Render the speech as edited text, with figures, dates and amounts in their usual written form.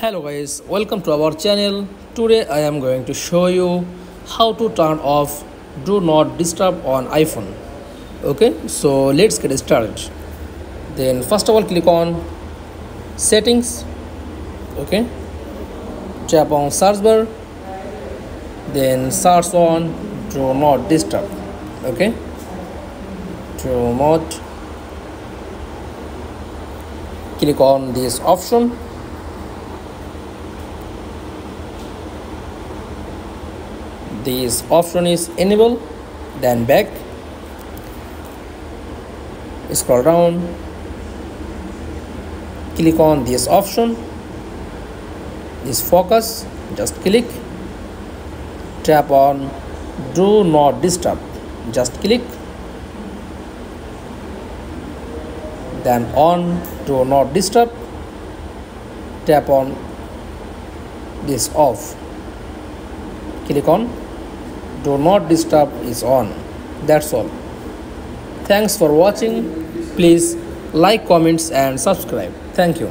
Hello guys, welcome to our channel. Today I am going to show you how to turn off do not disturb on iPhone. Okay, so let's get started. Then first of all click on settings. Okay, tap on search bar, then search on do not disturb. Okay, do not, click on this option. This option is enable, then back, scroll down, click on this option, this focus, just click, tap on do not disturb, just click, then on do not disturb, tap on this off, click on do not disturb is on. That's all. Thanks for watching. Please like, comments and subscribe. Thank you.